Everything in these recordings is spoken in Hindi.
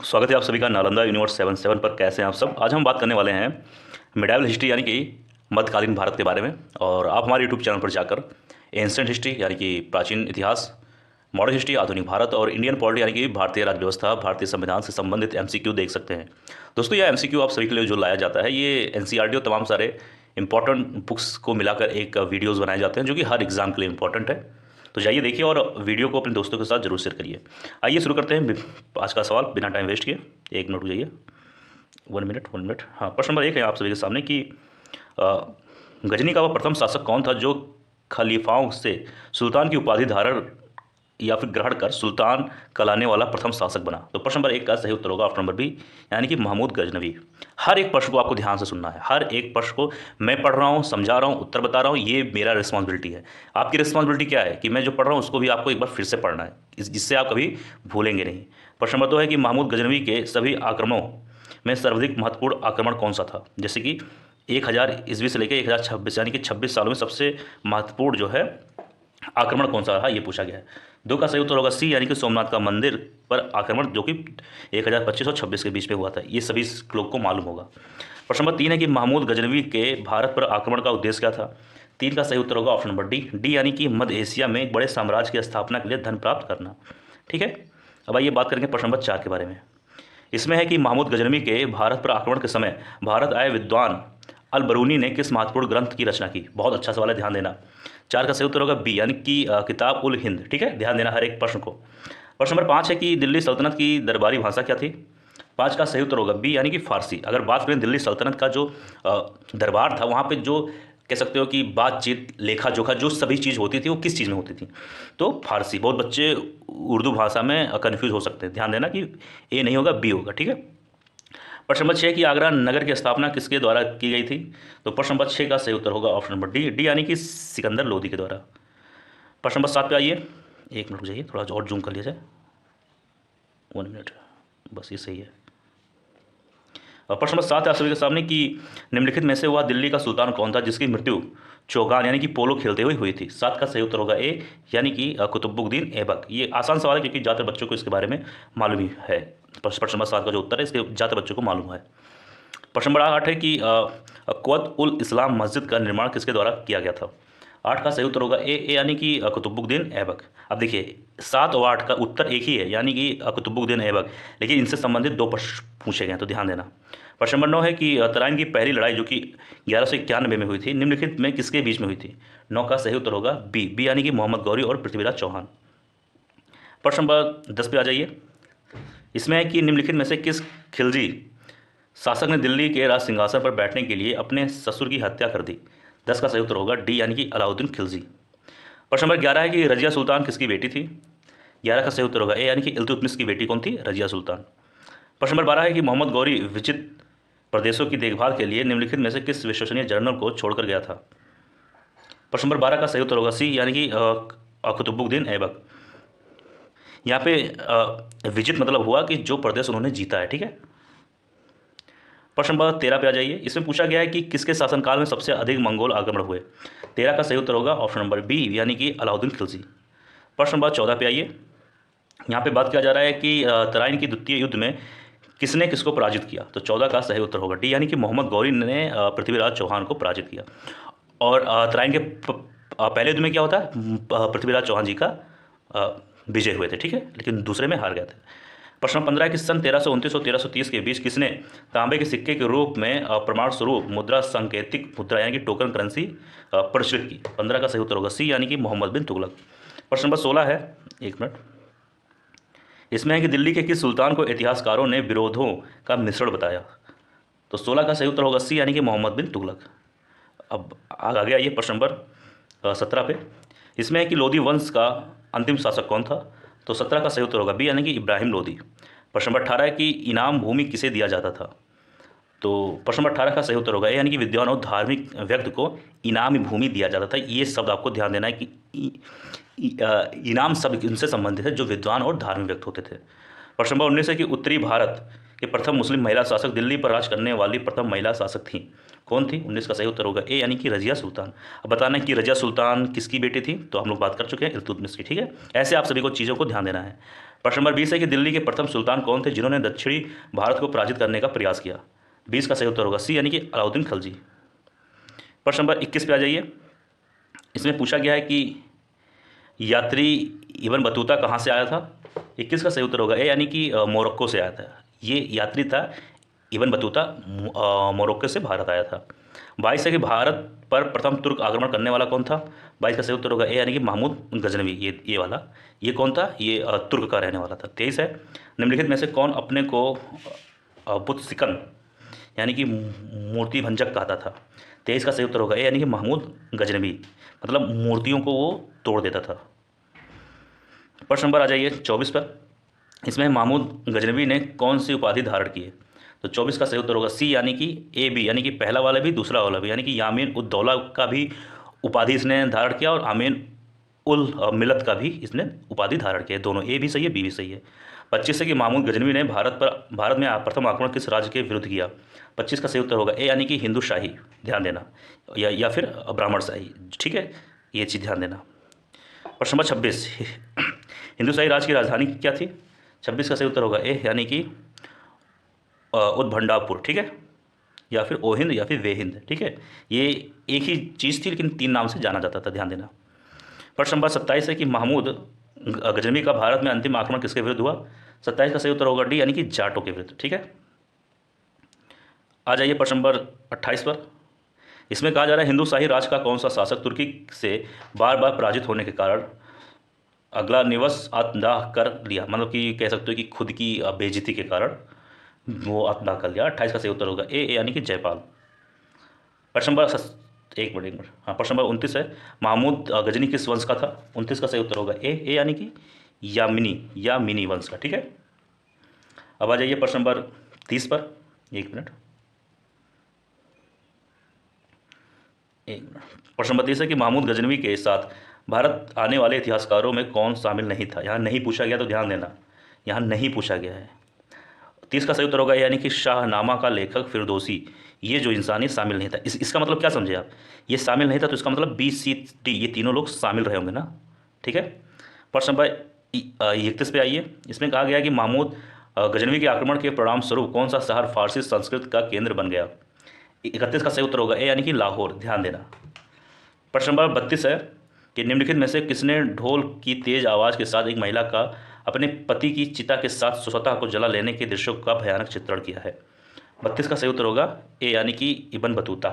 स्वागत है आप सभी का नालंदा यूनिवर्स 77 पर। कैसे हैं आप सब। आज हम बात करने वाले हैं मिडाइवल हिस्ट्री यानी कि मध्यकालीन भारत के बारे में। और आप हमारे यूट्यूब चैनल पर जाकर एंशिएंट हिस्ट्री यानी कि प्राचीन इतिहास, मॉडर्न हिस्ट्री आधुनिक भारत और इंडियन पॉलिटी यानी कि भारतीय राज्य व्यवस्था, भारतीय संविधान से संबंधित एमसीक्यू देख सकते हैं। दोस्तों, यह एमसीक्यू आप सभी के लिए जो लाया जाता है, ये एनसीईआरटी और तमाम सारे इंपॉर्टेंट बुक्स को मिलाकर एक वीडियोज़ बनाए जाते हैं जो कि हर एग्जाम के लिए इंपॉर्टेंट है। तो जाइए देखिए और वीडियो को अपने दोस्तों के साथ जरूर शेयर करिए। आइए शुरू करते हैं आज का सवाल बिना टाइम वेस्ट किए। एक मिनट हो जाइए, 1 मिनट। हाँ, प्रश्न नंबर 1 है आप सभी के सामने कि गजनी का वह प्रथम शासक कौन था जो खलीफाओं से सुल्तान की उपाधि धारण या फिर ग्रहण कर सुल्तान कहलाने वाला प्रथम शासक बना। तो प्रश्न नंबर 1 का सही उत्तर होगा ऑप्शन नंबर बी यानी कि महमूद गजनवी। हर एक प्रश्न को आपको ध्यान से सुनना है, हर एक प्रश्न को मैं पढ़ रहा हूँ, समझा रहा हूँ, उत्तर बता रहा हूँ, ये मेरा रिस्पॉन्सिबिलिटी है। आपकी रिस्पॉन्सिबिलिटी क्या है कि मैं जो पढ़ रहा हूँ उसको भी आपको एक बार फिर से पढ़ना है, जिससे आप कभी भूलेंगे नहीं। प्रश्न नंबर 2 है कि महमूद गजनवी के सभी आक्रमणों में सर्वाधिक महत्वपूर्ण आक्रमण कौन सा था। जैसे कि 1000 ईस्वी से लेकर 1026 यानी कि 26 सालों में सबसे महत्वपूर्ण जो है आक्रमण कौन सा रहा, ये पूछा गया है। 2 का सही उत्तर होगा सी यानी कि सोमनाथ का मंदिर पर आक्रमण जो कि 1025 और 26 के बीच में हुआ था। ये सभी लोग को मालूम होगा। प्रश्न नंबर 3 है कि महमूद गजनवी के भारत पर आक्रमण का उद्देश्य क्या था। 3 का सही उत्तर होगा ऑप्शन नंबर डी यानी कि मध्य एशिया में एक बड़े साम्राज्य की स्थापना के लिए धन प्राप्त करना। ठीक है, अब आइए बात करेंगे प्रश्न नंबर 4 के बारे में। इसमें है कि महमूद गजनवी के भारत पर आक्रमण के समय भारत आए विद्वान अल बरूनी ने किस महत्वपूर्ण ग्रंथ की रचना की। बहुत अच्छा सवाल है, ध्यान देना। 4 का सही उत्तर होगा बी यानी कि किताब उल हिंद। ठीक है, ध्यान देना हर एक प्रश्न को। प्रश्न नंबर 5 है कि दिल्ली सल्तनत की दरबारी भाषा क्या थी। 5 का सही उत्तर होगा बी यानी कि फारसी। अगर बात करें दिल्ली सल्तनत का जो दरबार था, वहाँ पे जो कह सकते हो कि बातचीत, लेखा जोखा, जो सभी चीज़ होती थी वो किस चीज़ में होती थी, तो फारसी। बहुत बच्चे उर्दू भाषा में कन्फ्यूज हो सकते हैं, ध्यान देना कि ए नहीं होगा, बी होगा। ठीक है। प्रश्न नंबर 6 की आगरा नगर की स्थापना किसके द्वारा की गई थी। तो प्रश्न नंबर 6 का सही उत्तर होगा ऑप्शन नंबर डी यानी कि सिकंदर लोदी के द्वारा। प्रश्न नंबर 7 पे आइए, 1 मिनट जाइए, थोड़ा और जूम कर लिया जाए, 1 मिनट, बस ये सही है। और प्रश्न नंबर 7 है आप सभी के सामने कि निम्नलिखित में से वह दिल्ली का सुल्तान कौन था जिसकी मृत्यु चौगान यानी कि पोलो खेलते हुए हुई थी। 7 का सही उत्तर होगा ए यानी कि कुतुबुद्दीन ऐबक। ये आसान सवाल है क्योंकि ज़्यादातर बच्चों को इसके बारे में मालूम ही है। प्रश्न नंबर 7 का जो उत्तर है इसके ज़्यादातर बच्चों को मालूम है। प्रश्न नंबर 8 है कि क़ुव्वत उल इस्लाम मस्जिद का निर्माण किसके द्वारा किया गया था। 8 का सही उत्तर होगा ए यानी कि कुतुबुद्दीन ऐबक। अब देखिए 7 और 8 का उत्तर एक ही है यानी कि कुतुबुद्दीन ऐबक, लेकिन इनसे संबंधित 2 प्रश्न पूछे गए हैं, तो ध्यान देना। प्रश्न नंबर 9 है कि तराइन की पहली लड़ाई जो कि 1191 में हुई थी, निम्नलिखित में किसके बीच में हुई थी। 9 का सही उत्तर होगा बी यानी कि मोहम्मद गौरी और पृथ्वीराज चौहान। प्रश्न नंबर 10 पे आ जाइए। इसमें है कि निम्नलिखित में से किस खिलजी शासक ने दिल्ली के राज सिंहासन पर बैठने के लिए अपने ससुर की हत्या कर दी। 10 का सही उत्तर होगा डी यानी कि अलाउद्दीन खिलजी। प्रश्न नंबर 11 है कि रजिया सुल्तान किसकी बेटी थी। 11 का सही उत्तर होगा ए यानी कि इल्तुतमिश की बेटी कौन थी, रजिया सुल्तान। प्रश्न नंबर 12 है कि मोहम्मद गौरी विचित प्रदेशों की देखभाल के लिए निम्नलिखित में से किस विश्वसनीय जर्नल को छोड़कर गया था। प्रश्न नंबर 12 का सही उत्तर होगा सी यानी कि कुतुबुद्दीन ऐबक। यहाँ पे विजित मतलब हुआ कि जो प्रदेश उन्होंने जीता है। ठीक है। प्रश्न नंबर 13 पे आ जाइए। इसमें पूछा गया है कि किसके शासनकाल में सबसे अधिक मंगोल आक्रमण हुए। 13 का सही उत्तर होगा ऑप्शन नंबर बी यानी कि अलाउद्दीन खिलजी। प्रश्न नंबर 14 पे आइए। यहाँ पे बात किया जा रहा है कि तराइन की द्वितीय युद्ध में किसने किसको पराजित किया। तो 14 का सही उत्तर होगा डी यानी कि मोहम्मद गौरी ने पृथ्वीराज चौहान को पराजित किया। और तराइन के पहले युद्ध में क्या होता है, पृथ्वीराज चौहान जी का विजय हुए थे। ठीक है, लेकिन दूसरे में हार गए थे। प्रश्न 15 कि सन 1329 और 1330 के बीच किसने तांबे के सिक्के के रूप में प्रमाण स्वरूप मुद्रा, सांकेतिक मुद्रा यानी कि टोकन करेंसी प्रचलित की। 15 का सही उत्तर होगा सी यानी कि मोहम्मद बिन तुगलक। प्रश्न नंबर 16 है, 1 मिनट। इसमें है कि दिल्ली के किस सुल्तान को इतिहासकारों ने विरोधों का मिश्रण बताया। तो 16 का सही उत्तर होगा सी यानी कि मोहम्मद बिन तुगलक। अब आगे आइए प्रश्न नंबर 17 पे। इसमें है कि लोधी वंश का अंतिम शासक कौन था। तो 17 का सही उत्तर होगा बी यानी कि इब्राहिम लोधी। प्रश्न नंबर 18 है कि इनाम भूमि किसे दिया जाता था। तो प्रश्न नंबर 18 का सही उत्तर होगा ए यानी कि विद्वान और धार्मिक व्यक्ति को इनामी भूमि दिया जाता था। ये शब्द आपको ध्यान देना है कि इनाम शब्द इनसे संबंधित है जो विद्वान और धार्मिक व्यक्ति होते थे। प्रश्न नंबर 19 है कि उत्तरी भारत के प्रथम मुस्लिम महिला शासक दिल्ली पर राज करने वाली प्रथम महिला शासक थी, कौन थी। 19 का सही उत्तर होगा ए यानी कि रजिया सुल्तान। अब बताना है कि रजिया सुल्तान किसकी बेटी थी, तो हम लोग बात कर चुके हैं इल्तुतमिश की। ठीक है, ऐसे आप सभी को चीज़ों को ध्यान देना है। प्रश्न नंबर 20 है कि दिल्ली के प्रथम सुल्तान कौन थे जिन्होंने दक्षिणी भारत को पराजित करने का प्रयास किया। 20 का सही उत्तर होगा सी यानी कि अलाउद्दीन खिलजी। प्रश्न नंबर 21 पे आ जाइए। इसमें पूछा गया है कि यात्री इब्न बतूता कहाँ से आया था। 21 का सही उत्तर होगा ए यानी कि मोरक्को से आया था। ये यात्री था इब्न बतूता, मोरक्को से भारत आया था। 22 है कि भारत पर प्रथम तुर्क आक्रमण करने वाला कौन था। 22 का सही उत्तर होगा ए यानी कि महमूद गजनवी। ये वाला ये कौन था, ये तुर्क का रहने वाला था। 23 है निम्नलिखित में से कौन अपने को बुत सिकन यानी कि मूर्ति भंजक कहता था। 23 का सही उत्तर होगा ए यानी कि महमूद गजनवी, मतलब मूर्तियों को वो तोड़ देता था। प्रश्न नंबर आ जाइए 24 पर। इसमें महमूद गजनवी ने कौन सी उपाधि धारण की है। तो 24 का सही उत्तर होगा सी यानी कि ए बी, यानी कि पहला वाला भी दूसरा वाला भी, यानी कि यामीन उद दौला का भी उपाधि इसने धारण किया और आमीन उल मिलत का भी इसने उपाधि धारण किया। दोनों ए भी सही है, बी भी सही है। 25 है कि महमूद गजनवी ने भारत में प्रथम आक्रमण किस राज्य के विरुद्ध किया। 25 का सही उत्तर होगा ए यानी कि हिंदू शाही, ध्यान देना, या फिर ब्राह्मण शाही, ठीक है, ये चीज़ ध्यान देना। प्रश्न नंबर 26 हिंदू शाही राज्य की राजधानी क्या थी। 26 का सही उत्तर होगा ए यानी कि उद्भंडापुर, ठीक है, या फिर ओहिंद या फिर वेहिंद, ठीक है। ये एक ही चीज़ थी लेकिन 3 नाम से जाना जाता था, ध्यान देना। प्रश्न नंबर 27 है कि महमूद गजनवी का भारत में अंतिम आक्रमण किसके विरुद्ध हुआ। 27 का सही उत्तर होगा डी यानी कि जाटों के विरुद्ध, ठीक है। आ जाइए प्रश्न नंबर 28 पर। इसमें कहा जा रहा है हिंदू शाही राज का कौन सा शासक तुर्की से बार बार पराजित होने के कारण अगला निवस आत्मदाह कर लिया, मतलब कि कह सकते हो कि खुद की बेइज्जती के कारण वो आत्मदाह कर लिया। 28 का सही उत्तर होगा ए यानी कि जयपाल। प्रश्न नंबर एक मिनट हाँ, प्रश्न नंबर 29 है महमूद गजनी किस वंश का था। 29 का सही उत्तर होगा ए यानी कि यामिनी वंश का, ठीक है। अब आ जाइए प्रश्न नंबर 30 पर। एक मिनट। प्रश्न नंबर 30 है कि महमूद गजनवी के साथ भारत आने वाले इतिहासकारों में कौन शामिल नहीं था। यहाँ नहीं पूछा गया, तो ध्यान देना, यहाँ नहीं पूछा गया है। 30 का सही उत्तर होगा यानी कि शाहनामा का लेखक फिरदौसी, ये जो इंसान है शामिल नहीं था। इसका मतलब क्या समझे आप, ये शामिल नहीं था तो इसका मतलब बी सी डी ये तीनों लोग शामिल रहे होंगे ना, ठीक है। प्रश्न नंबर 31 पे आइए। इसमें कहा गया कि महमूद गजनवी के आक्रमण के परिणाम स्वरूप कौन सा शहर फारसी संस्कृत का केंद्र बन गया। 31 का सही उत्तर होगा ए यानी कि लाहौर, ध्यान देना। प्रश्न नंबर 32 है कि निम्नलिखित में से किसने ढोल की तेज आवाज़ के साथ एक महिला का अपने पति की चिता के साथ स्वतः को जला लेने के दृश्यों का भयानक चित्रण किया है। 32 का सही उत्तर होगा ए यानी कि इब्न बतूता।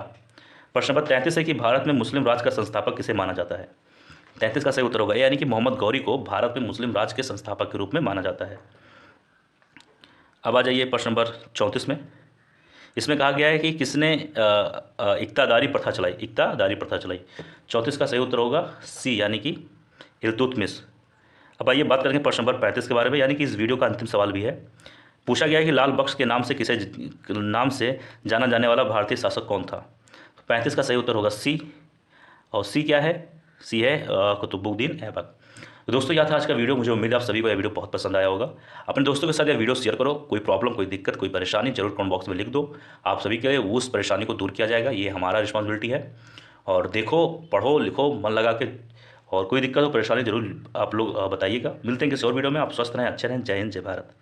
प्रश्न नंबर 33 है कि भारत में मुस्लिम राज का संस्थापक किसे माना जाता है। 33 का सही उत्तर होगा ए यानी कि मोहम्मद गौरी को भारत में मुस्लिम राज के संस्थापक के रूप में माना जाता है। अब आ जाइए प्रश्न नंबर 34 में। इसमें कहा गया है कि किसने इक्तादारी प्रथा चलाई। 34 का सही उत्तर होगा सी यानी कि इल्तुतमिश। अब आइए बात करेंगे प्रश्न नंबर 35 के बारे में, यानी कि इस वीडियो का अंतिम सवाल भी है। पूछा गया है कि लाल बख्श के नाम से जाना जाने वाला भारतीय शासक कौन था। तो 35 का सही उत्तर होगा सी, और सी क्या है, सी है कुतुबुद्दीन ऐबक। तो दोस्तों यह था आज का वीडियो। मुझे उम्मीद है आप सभी को यह वीडियो बहुत पसंद आया होगा। अपने दोस्तों के साथ यह वीडियो शेयर करो। कोई प्रॉब्लम, कोई दिक्कत, कोई परेशानी जरूर कमेंट बॉक्स में लिख दो। आप सभी के उस परेशानी को दूर किया जाएगा, ये हमारा रिस्पॉन्सिबिलिटी है। और देखो, पढ़ो, लिखो मन लगा के, और कोई दिक्कत हो, परेशानी जरूर आप लोग बताइएगा। मिलते हैं किसी और वीडियो में। आप स्वस्थ रहें, अच्छे रहें। जय हिंद, जय भारत।